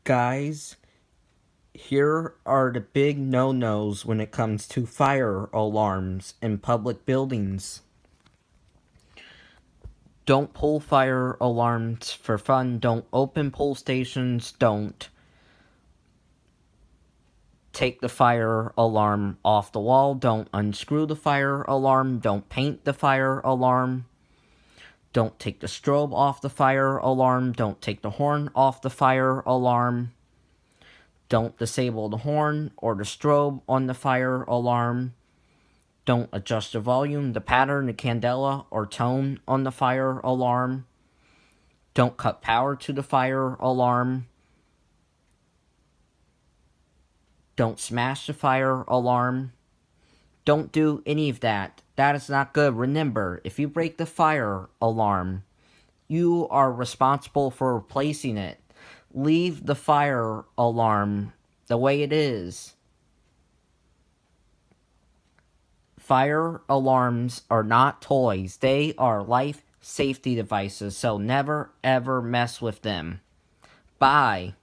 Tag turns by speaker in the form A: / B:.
A: Guys, here are the big no-nos when it comes to fire alarms in public buildings. Don't pull fire alarms for fun. Don't open pull stations. Don't take the fire alarm off the wall. Don't unscrew the fire alarm. Don't paint the fire alarm. Don't take the strobe off the fire alarm. Don't take the horn off the fire alarm. Don't disable the horn or the strobe on the fire alarm. Don't adjust the volume, the pattern, the candela, or tone on the fire alarm. Don't cut power to the fire alarm. Don't smash the fire alarm. Don't do any of that. That is not good. Remember, if you break the fire alarm, you are responsible for replacing it. Leave the fire alarm the way it is. Fire alarms are not toys. They are life safety devices, so never ever mess with them. Bye.